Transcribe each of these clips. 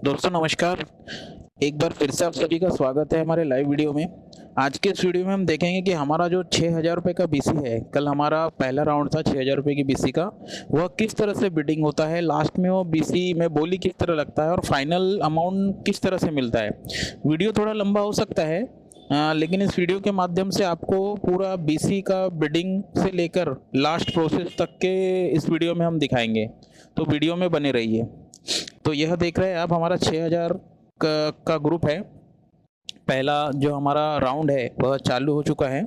दोस्तों नमस्कार। एक बार फिर से आप सभी का स्वागत है हमारे लाइव वीडियो में। आज के इस वीडियो में हम देखेंगे कि हमारा जो 6,000 रुपये का बीसी है, कल हमारा पहला राउंड था 6,000 रुपये की बीसी का, वह किस तरह से बिडिंग होता है, लास्ट में वो बीसी में बोली किस तरह लगता है और फाइनल अमाउंट किस तरह से मिलता है। वीडियो थोड़ा लंबा हो सकता है, लेकिन इस वीडियो के माध्यम से आपको पूरा बीसी का बिडिंग से लेकर लास्ट प्रोसेस तक के इस वीडियो में हम दिखाएंगे, तो वीडियो में बने रहिए। तो यह देख रहे हैं आप, हमारा 6,000 का ग्रुप है। पहला जो हमारा राउंड है वह चालू हो चुका है।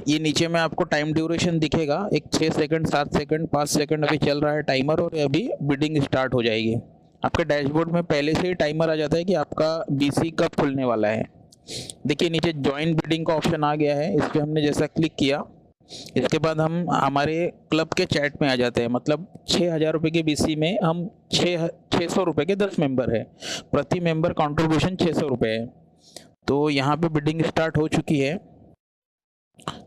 ये नीचे में आपको टाइम ड्यूरेशन दिखेगा, एक 6 सेकंड, 7 सेकंड, 5 सेकंड अभी चल रहा है टाइमर, और अभी बिडिंग स्टार्ट हो जाएगी। आपके डैशबोर्ड में पहले से ही टाइमर आ जाता है कि आपका बीसी कब खुलने वाला है। देखिए नीचे ज्वाइन बिडिंग का ऑप्शन आ गया है, इस पर हमने जैसा क्लिक किया, इसके बाद हम हमारे क्लब के चैट में आ जाते हैं। मतलब 6,000 रुपये के बीसी में हम 600 रुपये के 10 मेंबर है, प्रति मेंबर कंट्रीब्यूशन 600 रुपये है। तो यहाँ पे बिडिंग स्टार्ट हो चुकी है।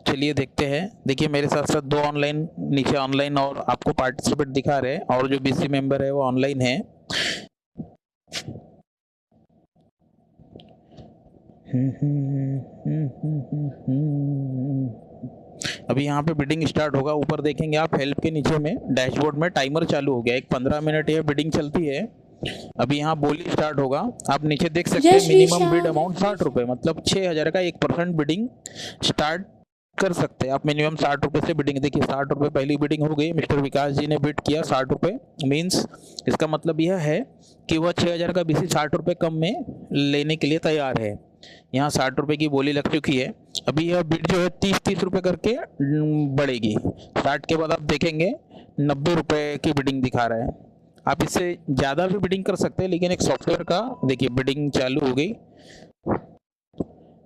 चलिए देखते हैं। देखिए मेरे साथ साथ दो ऑनलाइन, नीचे ऑनलाइन और आपको पार्टिसिपेट दिखा रहे हैं, और जो बीसी मेंबर है वो ऑनलाइन है। अभी यहाँ पे बिडिंग स्टार्ट होगा। ऊपर देखेंगे आप, हेल्प के नीचे में डैशबोर्ड में टाइमर चालू हो गया। एक 15 मिनट ये बिडिंग चलती है। अभी यहाँ बोली स्टार्ट होगा। आप नीचे देख सकते जय हैं Shri minimum bid Shyam. Amount 60 रुपये, मतलब 6,000 का 1% बिडिंग स्टार्ट कर सकते हैं आप। मिनिमम 60 रुपये से बिडिंग, देखिए 60 रुपये पहली बिडिंग हो गई। मिस्टर विकास जी ने बिड किया 60 रुपये, मीन्स इसका मतलब यह है कि वह 6,000 का बीसी 60 रुपये कम में लेने के लिए तैयार है। यहाँ 60 रुपये की बोली लग चुकी है। अभी यह बिड जो है 30-30 रुपये करके बढ़ेगी। 60 के बाद आप देखेंगे 90 रुपये की बिडिंग दिखा रहा है। आप इससे ज़्यादा भी बिडिंग कर सकते हैं, लेकिन एक सॉफ्टवेयर का देखिए बिडिंग चालू हो गई।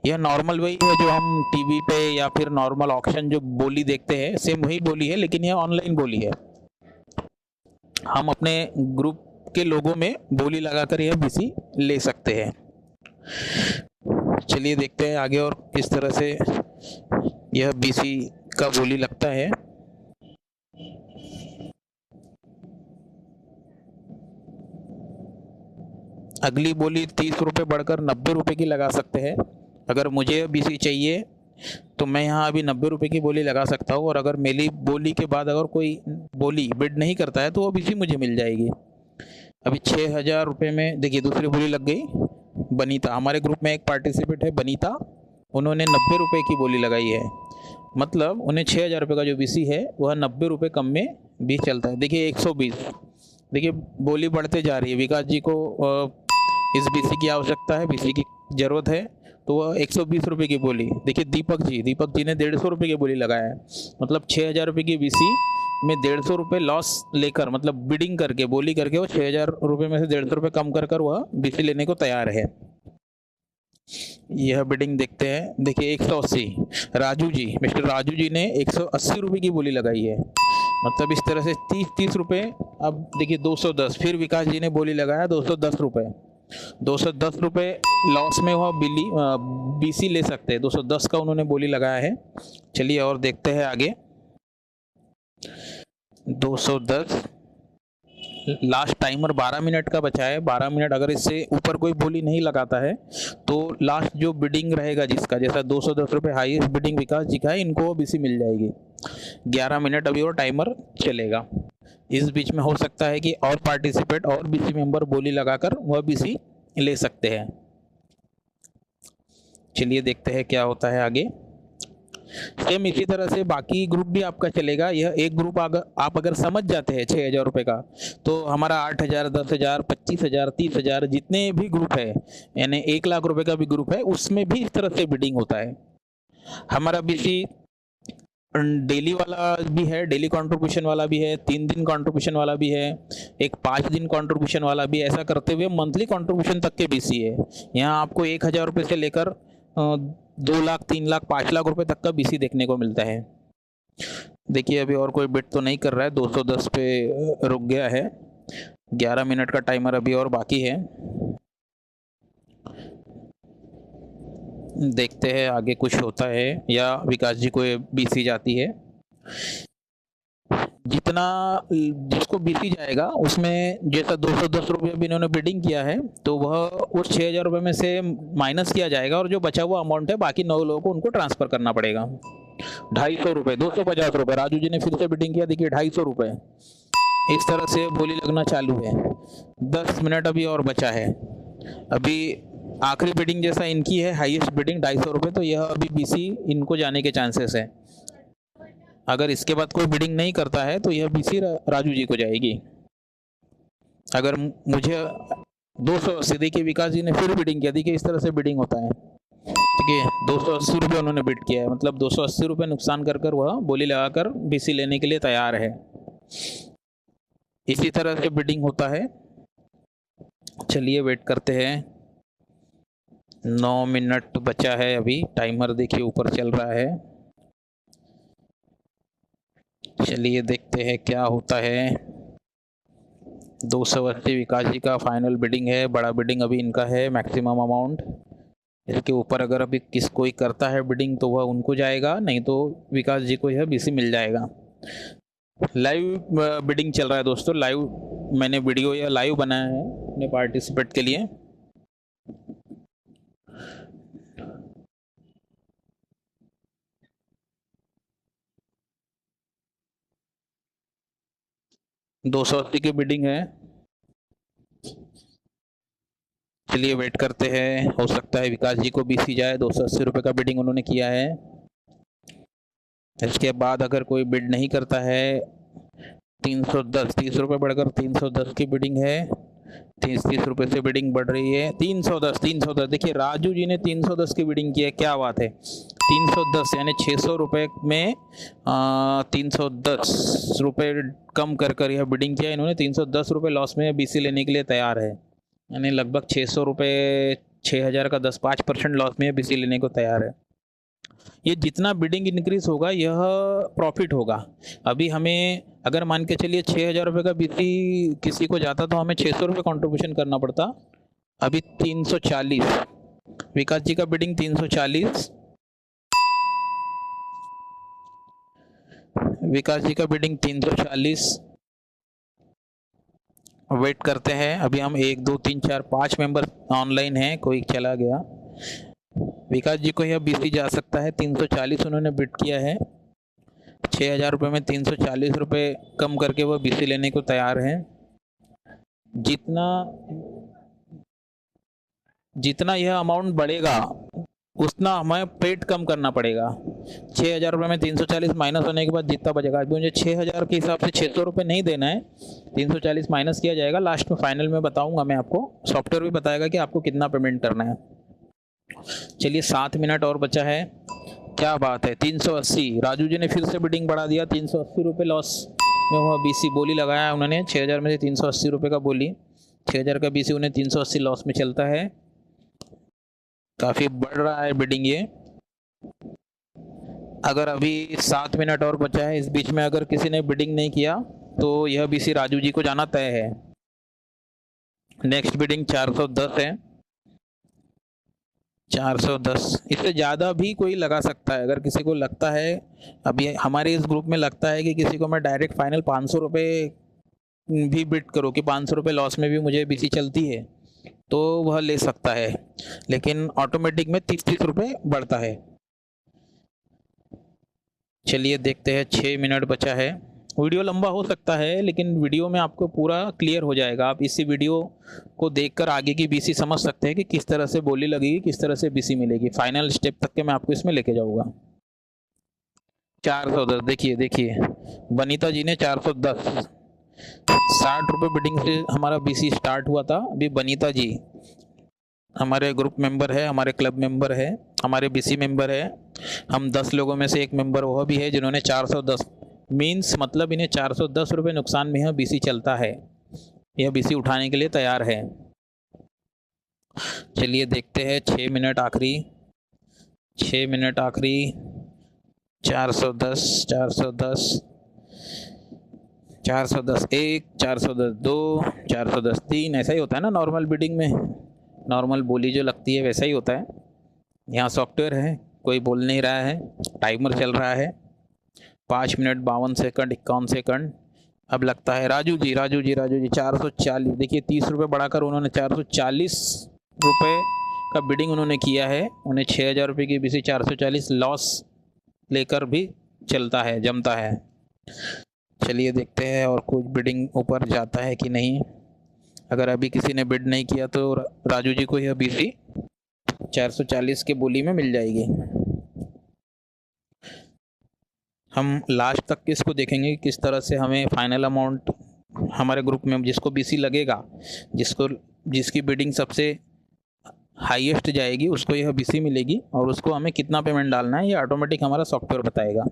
यह नॉर्मल वही है जो हम टीवी पे या फिर नॉर्मल ऑक्शन जो बोली देखते हैं, सेम वही बोली है, लेकिन यह ऑनलाइन बोली है। हम अपने ग्रुप के लोगों में बोली लगाकर यह बीसी ले सकते हैं। चलिए देखते हैं आगे और किस तरह से यह बीसी का बोली लगता है। अगली बोली 30 रुपये बढ़कर 90 रुपये की लगा सकते हैं। अगर मुझे बीसी चाहिए तो मैं यहाँ अभी 90 रुपये की बोली लगा सकता हूँ, और अगर मेरी बोली के बाद अगर कोई बोली बिड नहीं करता है तो वो बीसी मुझे मिल जाएगी। अभी 6,000 रुपये में देखिए दूसरी बोली लग गई। बनीता, हमारे ग्रुप में एक पार्टिसिपेट है बनीता, उन्होंने 90 रुपये की बोली लगाई है। मतलब उन्हें 6,000 रुपये का जो बीसी है वह 90 रुपये कम में भी चलता है। देखिए 120, देखिए बोली बढ़ते जा रही है। विकास जी को इस बीसी की आवश्यकता है, बीसी की ज़रूरत है, तो वह 120 रुपये की बोली। देखिए दीपक जी ने 150 रुपये की बोली लगाया है। मतलब 6,000 रुपये की बीसी में 150 रुपये लॉस लेकर, मतलब बिडिंग करके, बोली करके, वो 6,000 रुपये में से 150 रुपये कम कर कर वह बीसी लेने को तैयार है। यह बिडिंग देखते हैं। देखिए 180, राजू जी, मिस्टर राजू जी ने 180 रुपये की बोली लगाई है। मतलब इस तरह से 30-30 रुपये। अब देखिए 210, फिर विकास जी ने बोली लगाया 210 रुपये। 210 रुपये लॉस में वह बीसी ले सकते हैं। 210 का उन्होंने बोली लगाया है। चलिए और देखते हैं आगे। 210, लास्ट टाइमर 12 मिनट का बचा है। 12 मिनट, अगर इससे ऊपर कोई बोली नहीं लगाता है तो लास्ट जो बिडिंग रहेगा जिसका, जैसा 210 रुपये हाईएस्ट बिडिंग विकास जी का है, इनको बीसी मिल जाएगी। 11 मिनट अभी और टाइमर चलेगा। इस बीच में हो सकता है कि और पार्टिसिपेट और बीसी मेंबर बोली लगाकर वह बीसी ले सकते हैं। चलिए देखते हैं क्या होता है आगे। सेम इसी तरह से बाकी ग्रुप भी आपका चलेगा। यह एक ग्रुप आप अगर समझ जाते हैं 6,000 रुपये का, तो हमारा 8,000, 10,000, 25,000, 30,000 जितने भी ग्रुप है, यानी 1 लाख रुपए का भी ग्रुप है, उसमें भी इस तरह से बिडिंग होता है। हमारा बीसी डेली वाला भी है, डेली कंट्रीब्यूशन वाला भी है, 3 दिन कंट्रीब्यूशन वाला भी है, एक 5 दिन कंट्रीब्यूशन वाला भी। ऐसा करते हुए मंथली कंट्रीब्यूशन तक के बीसी है। यहाँ आपको 1,000 रुपये से लेकर 2 लाख, 3 लाख, 5 लाख रुपए तक का बीसी देखने को मिलता है। देखिए अभी और कोई बिड तो नहीं कर रहा है, 210 पे रुक गया है। 11 मिनट का टाइमर अभी और बाकी है। देखते हैं आगे कुछ होता है या विकास जी को बीसी जाती है। जितना जिसको बीसी जाएगा उसमें जैसा 210 रुपये भी इन्होंने बिडिंग किया है तो वह उस 6,000 रुपये में से माइनस किया जाएगा और जो बचा हुआ अमाउंट है बाकी 9 लोगों को उनको ट्रांसफ़र करना पड़ेगा। 250 रुपये, 250 रुपये, राजू जी ने फिर से बिडिंग किया, देखिए 250 रुपये। इस तरह से बोली लगना चालू है। 10 मिनट अभी और बचा है। अभी आखिरी बिडिंग जैसा इनकी है, हाईएस्ट बिडिंग 250 रुपये, तो यह अभी बीसी इनको जाने के चांसेस है। अगर इसके बाद कोई बिडिंग नहीं करता है तो यह बीसी राजू जी को जाएगी। अगर मुझे 280, देखिए विकास जी ने फिर बिडिंग किया, देखिए इस तरह से बिडिंग होता है। ठीक है, 280 रुपये उन्होंने बिड किया है, मतलब 280 रुपये नुकसान कर कर वह बोली लगाकर बीसी लेने के लिए तैयार है। इसी तरह से बिडिंग होता है। चलिए वेट करते हैं। 9 मिनट बचा है अभी, टाइमर देखिए ऊपर चल रहा है। चलिए देखते हैं क्या होता है। 280 विकास जी का फाइनल बिडिंग है, बड़ा बिडिंग अभी इनका है, मैक्सिमम अमाउंट। इसके ऊपर अगर अभी कोई करता है बिडिंग तो वह उनको जाएगा, नहीं तो विकास जी को यह बीसी मिल जाएगा। लाइव बिडिंग चल रहा है दोस्तों, लाइव मैंने वीडियो या लाइव बनाया है अपने पार्टिसिपेट के लिए। $280 की बिडिंग है। चलिए वेट करते हैं, हो सकता है विकास जी को बीसी जाए। 280 रुपये का बिडिंग उन्होंने किया है। इसके बाद अगर कोई बिड नहीं करता है, 310, 30 रुपये बढ़कर 310 की बिडिंग है। 30 रुपये से बिडिंग बढ़ रही है। 310, देखिए राजू जी ने 310 की बिडिंग की है, क्या बात है। 310 यानी 600 रुपये में 310 रुपये कम कर कर यह बिडिंग किया इन्होंने। 310 रुपये लॉस में बीसी लेने के लिए तैयार है, यानी लगभग 600 रुपये, 6,000 का 5% लॉस में बीसी लेने को तैयार है। ये जितना बिडिंग इंक्रीज होगा यह प्रॉफिट होगा। अभी हमें अगर मान के चलिए 6,000 रुपये का बीसी किसी को जाता तो हमें 600 रुपये कॉन्ट्रीब्यूशन करना पड़ता। अभी 340, विकास जी का बिडिंग 340, विकास जी का बिडिंग 340। वेट करते हैं। अभी हम 1 2 3 4 5 मेंबर ऑनलाइन हैं, कोई चला गया। विकास जी को यह बीसी जा सकता है। 340 उन्होंने बिड किया है। 6,000 रुपये में 340 रुपये कम करके वह बीसी लेने को तैयार हैं। जितना यह अमाउंट बढ़ेगा उतना हमें पेड कम करना पड़ेगा। 6,000 रुपये में 340 माइनस होने के बाद जितना बचेगा, अभी मुझे 6,000 के हिसाब से 600 रुपये नहीं देना है, 340 माइनस किया जाएगा। लास्ट में फाइनल में बताऊंगा मैं आपको, सॉफ्टवेयर भी बताएगा कि आपको कितना पेमेंट करना है। चलिए 7 मिनट और बचा है, क्या बात है। 380, राजू जी ने फिर से बिडिंग बढ़ा दिया। 380 रुपये लॉस में वह बीसी बोली लगाया उन्होंने। 6,000 में से 380 रुपये का बोली, 6,000 का बीसी उन्हें 380 लॉस में चलता है। काफ़ी बढ़ रहा है बिडिंग ये। अगर अभी 7 मिनट और बचा है, इस बीच में अगर किसी ने बिडिंग नहीं किया तो यह बीसी राजू जी को जाना तय है। नेक्स्ट बिडिंग 410 है, 410। इससे ज़्यादा भी कोई लगा सकता है अगर किसी को लगता है। अभी हमारे इस ग्रुप में लगता है कि किसी को मैं डायरेक्ट फाइनल 500 रुपये भी बिड करूँ कि 500 रुपये लॉस में भी मुझे बीसी चलती है, तो वह ले सकता है, लेकिन ऑटोमेटिक में 30 रुपये बढ़ता है। चलिए देखते हैं, 6 मिनट बचा है। वीडियो लंबा हो सकता है लेकिन वीडियो में आपको पूरा क्लियर हो जाएगा। आप इसी वीडियो को देखकर आगे की बीसी समझ सकते हैं कि किस तरह से बोली लगेगी, किस तरह से बीसी मिलेगी। फाइनल स्टेप तक के मैं आपको इसमें लेके जाऊँगा। 410, देखिए बनीता जी ने 410, 60 रुपये बिडिंग से हमारा बीसी स्टार्ट हुआ था। अभी बनीता जी हमारे ग्रुप मेंबर है, हमारे क्लब मेंबर है, हमारे बीसी मेंबर है। हम 10 लोगों में से एक मेंबर वह भी है जिन्होंने 410 मीन्स मतलब इन्हें 410 रुपये नुकसान में यह बीसी चलता है। यह बीसी उठाने के लिए तैयार है। चलिए देखते हैं, 6 मिनट आखिरी, 6 मिनट आखिरी। 410, 410, 410 1, 410 2, 410 3, ऐसा ही होता है ना नॉर्मल बिडिंग में। नॉर्मल बोली जो लगती है वैसा ही होता है। यहाँ सॉफ्टवेयर है, कोई बोल नहीं रहा है, टाइमर चल रहा है। 5 मिनट 52 सेकंड 51 सेकंड। अब लगता है राजू जी 440। देखिए 30 रुपये बढ़ाकर उन्होंने 440 रुपये का बिडिंग उन्होंने किया है। उन्हें 6,000 रुपये की बीसी 440 लॉस लेकर भी चलता है, जमता है। चलिए देखते हैं और कुछ बिडिंग ऊपर जाता है कि नहीं। अगर अभी किसी ने बिड नहीं किया तो राजू जी को यह बीसी 440 के बोली में मिल जाएगी। हम लास्ट तक इसको देखेंगे कि किस तरह से हमें फाइनल अमाउंट हमारे ग्रुप में जिसको बीसी लगेगा, जिसकी बिडिंग सबसे हाईएस्ट जाएगी उसको यह बीसी मिलेगी, और उसको हमें कितना पेमेंट डालना है ये ऑटोमेटिक हमारा सॉफ्टवेयर बताएगा।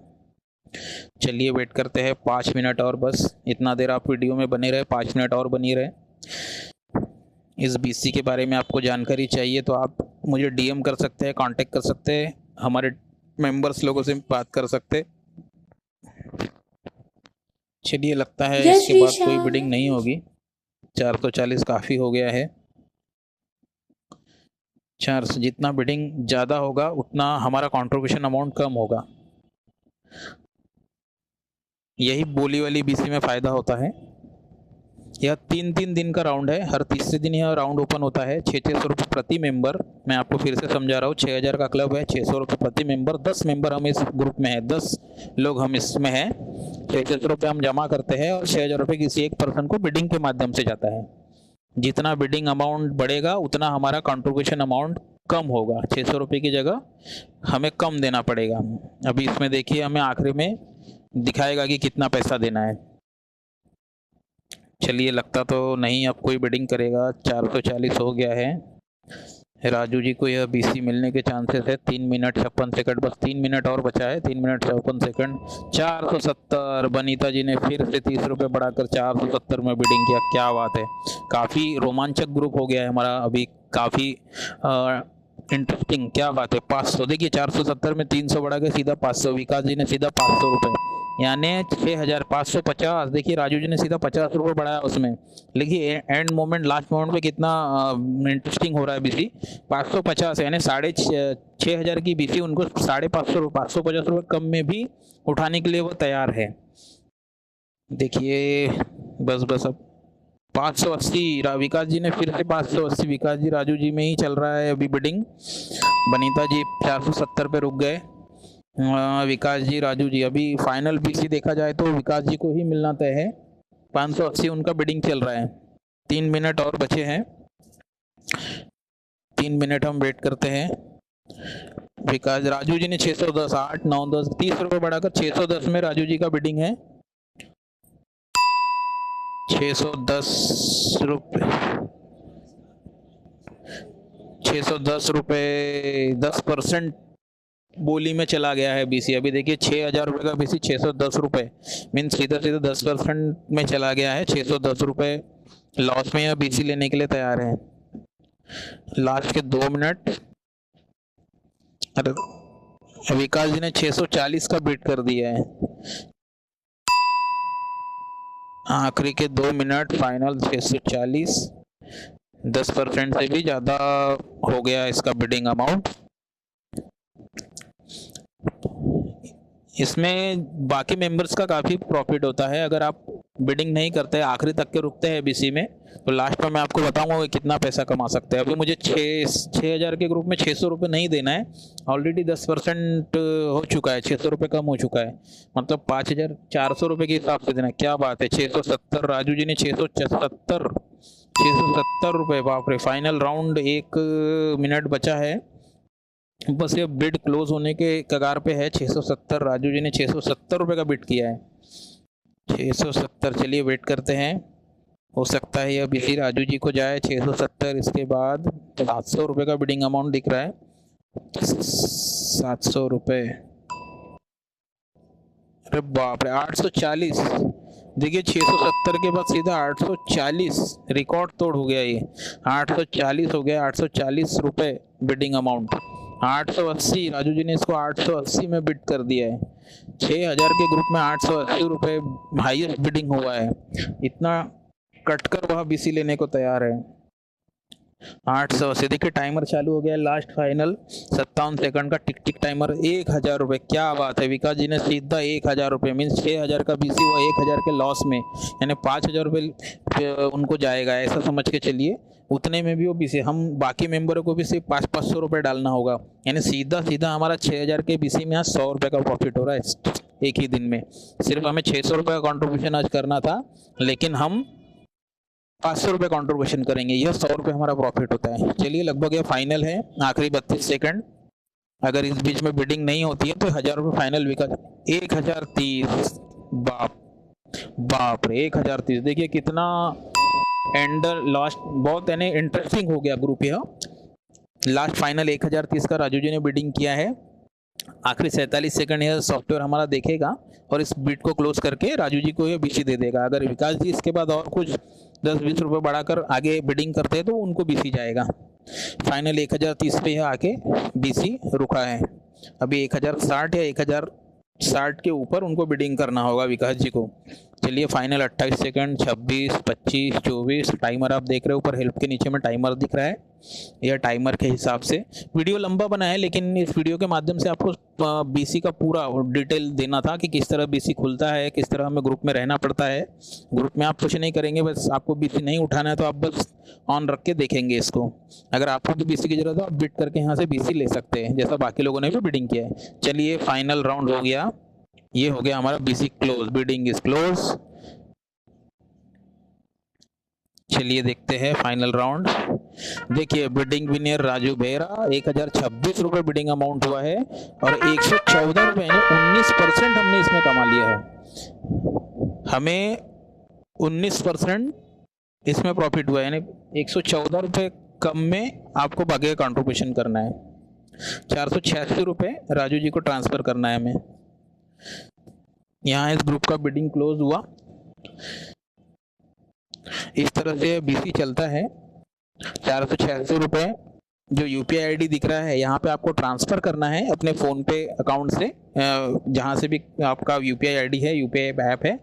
चलिए वेट करते हैं 5 मिनट और, बस इतना देर आप वीडियो में बने रहे, 5 मिनट और बनी रहे। इस बीसी के बारे में आपको जानकारी चाहिए तो आप मुझे डीएम कर सकते हैं, कांटेक्ट कर सकते हैं, हमारे मेंबर्स लोगों से बात कर सकते। चलिए लगता है इसके बाद कोई बिडिंग नहीं होगी। 440 काफ़ी हो गया है। 400 जितना बिडिंग ज़्यादा होगा उतना हमारा कंट्रीब्यूशन अमाउंट कम होगा। यही बोली वाली बीसी में फ़ायदा होता है। यह 3 दिन का राउंड है। हर तीसरे दिन यह राउंड ओपन होता है। 600 रुपये प्रति मेंबर। मैं आपको फिर से समझा रहा हूँ, 6,000 का क्लब है, 600 रुपये प्रति मेंबर। 10 मेंबर हम इस ग्रुप में हैं, 10 लोग हम इसमें हैं। 600 रुपये हम जमा करते हैं और 6,000 रुपये किसी एक पर्सन को बिडिंग के माध्यम से जाता है। जितना बिडिंग अमाउंट बढ़ेगा उतना हमारा कंट्रीब्यूशन अमाउंट कम होगा। 600 रुपये की जगह हमें कम देना पड़ेगा। अभी इसमें देखिए हमें आखिरी में दिखाएगा कि कितना पैसा देना है। चलिए लगता तो नहीं अब कोई बिडिंग करेगा। 440 हो गया है। राजू जी को यह बीसी मिलने के चांसेस है। 3 मिनट 56 सेकंड, बस 3 मिनट और बचा है। 3 मिनट 54 सेकंड। 470। बनीता जी ने फिर से 30 रुपये बढ़ाकर 470 में बिडिंग किया। क्या बात है, काफ़ी रोमांचक ग्रुप हो गया है हमारा अभी, काफ़ी इंटरेस्टिंग। क्या बात है। 500 देखिए, 470 में 300 बढ़ा के सीधा 500। विकास जी ने सीधा 500 रुपये, यानी 6,550। देखिए राजू जी ने सीधा 50 रुपये बढ़ाया उसमें। देखिए एंड मोमेंट, लास्ट मोमेंट पे कितना इंटरेस्टिंग हो रहा है बीसी। 550 यानी 6,500 की बीसी उनको 550 550 रुपये कम में भी उठाने के लिए वो तैयार है। देखिए बस अब 580। विकास जी ने फिर से 580। विकास जी राजू जी में ही चल रहा है अभी बिडिंग। बनीता जी 470 पे रुक गए। विकास जी राजू जी, अभी फाइनल बीसी देखा जाए तो विकास जी को ही मिलना तय है। 580 उनका बिडिंग चल रहा है। 3 मिनट और बचे हैं। 3 मिनट हम वेट करते हैं। विकास राजू जी ने 610, 8 9 10 30 रुपये बढ़ाकर 610 में राजू जी का बिडिंग है। 610 रुपये 610 रुपये 10% बोली में चला गया है बीसी। अभी देखिए 6,000 रुपये का बीसी 610 रुपये मीन सीधा 10% में चला गया है। 610 रुपये लॉस में यह बीसी लेने के लिए तैयार है। लास्ट के 2 मिनट। अरे विकास जी ने 640 का बिड कर दिया है। आखिरी के 2 मिनट, फाइनल 640। 10% से भी ज़्यादा हो गया इसका बिडिंग अमाउंट। इसमें बाकी मेंबर्स का काफ़ी प्रॉफिट होता है। अगर आप बिडिंग नहीं करते, आखिरी तक के रुकते हैं बीसी में, तो लास्ट में मैं आपको बताऊंगा कि कितना पैसा कमा सकते हैं। अभी मुझे 6,000 के ग्रुप में 600 रुपये नहीं देना है। ऑलरेडी 10% हो चुका है, 600 रुपये कम हो चुका है, मतलब 5,400 रुपये के हिसाब से देना। क्या बात है। 670 राजू जी ने 670 रुपये। बाप रे। फाइनल राउंड 1 मिनट बचा है, बस ये बिड क्लोज होने के कगार पे है। 670 राजू जी ने 670 रुपये का बिड किया है। 670। चलिए वेट करते हैं, हो सकता है यह बीसी राजू जी को जाए 670। इसके बाद 700 रुपये का बिडिंग अमाउंट दिख रहा है। 700 रुपये। अरे बाप रे। 840। देखिए 670 के बाद सीधा 840, रिकॉर्ड तोड़ हो गया ये। 840 हो गया। 840 रुपये बिडिंग अमाउंट। 880 राजू जी ने इसको 880 में बिड कर दिया है। 6,000 के ग्रुप में 880 रुपये हाईएस्ट बिडिंग हुआ है। इतना कटकर वह बीसी लेने को तैयार है। 880। देखिए टाइमर चालू हो गया, लास्ट फाइनल 57 सेकंड का टिक टिक टाइमर। 1000 रुपये, क्या बात है, विकास जी ने सीधा 1000 रुपये मीन्स 6000 का बीसी वो 1000 के लॉस में, यानी 5000 रुपये उनको जाएगा, ऐसा समझ के चलिए। उतने में भी वो बीसी, हम बाकी मेंबरों को भी सिर्फ 500 रुपये डालना होगा, यानी सीधा सीधा हमारा 6000 के बीसी में आज 100 रुपये का प्रॉफिट हो रहा है एक ही दिन में। सिर्फ हमें 600 रुपये का कॉन्ट्रीब्यूशन आज करना था, लेकिन हम 500 रुपये कॉन्ट्रीब्यूशन करेंगे, यह 100 रुपये हमारा प्रॉफिट होता है। चलिए लगभग ये फाइनल है, आखिरी 32 सेकंड। अगर इस बीच में बिडिंग नहीं होती है तो 1000 रुपये फाइनल बिका। 1030, बाप रे 1030। देखिए कितना एंडर लास्ट, बहुत यानी इंटरेस्टिंग हो गया ग्रुप यह। लास्ट फाइनल 1030 का राजू जी ने बिडिंग किया है। आखिरी 47 सेकंड यह सॉफ्टवेयर हमारा देखेगा और इस बिट को क्लोज करके राजू जी को ये बीसी दे देगा। अगर विकास जी इसके बाद और कुछ 10-20 रुपये बढ़ाकर आगे बिडिंग करते हैं तो उनको बीसी जाएगा। फाइनल 1030 पे यह आके बीसी रुका है। अभी 1060 या 1060 के ऊपर उनको बिडिंग करना होगा विकास जी को। चलिए फाइनल 28 सेकंड, 26, 25, 24। टाइमर आप देख रहे हो ऊपर हेल्प के नीचे में टाइमर दिख रहा है, यह टाइमर के हिसाब से। वीडियो लंबा बना है, लेकिन इस वीडियो के माध्यम से आपको बीसी का पूरा डिटेल देना था कि किस तरह बीसी खुलता है, किस तरह हमें ग्रुप में रहना पड़ता है। ग्रुप में आप कुछ नहीं करेंगे, बस आपको बीसी नहीं उठाना है तो आप बस ऑन रख के देखेंगे इसको। अगर आपको तो बीसी की जरूरत है आप बिड करके यहाँ से बीसी ले सकते हैं, जैसा बाकी लोगों ने भी बिडिंग किया है। चलिए फाइनल राउंड हो गया, ये हो गया हमारा BC close, bidding is close. चलिए देखते हैं फाइनल राउंड। देखिए बिडिंग विनियर राजू बेहरा, 1026 रुपये बिडिंग अमाउंट हुआ है और 114 रुपये, 19% हमने इसमें कमा लिया है। हमें 19% इसमें प्रॉफिट हुआ है, यानी 114 रुपये कम में आपको बाकी का कंट्रीब्यूशन करना है। 486 रुपये राजू जी को ट्रांसफर करना है हमें। यहाँ इस ग्रुप का बिडिंग क्लोज हुआ। इस तरह से बीसी चलता है। 486 रुपये जो यूपीआई आईडी दिख रहा है यहाँ पे आपको ट्रांसफ़र करना है अपने फ़ोन पे अकाउंट से, जहाँ से भी आपका यूपीआई आईडी है, यूपीआई ऐप है,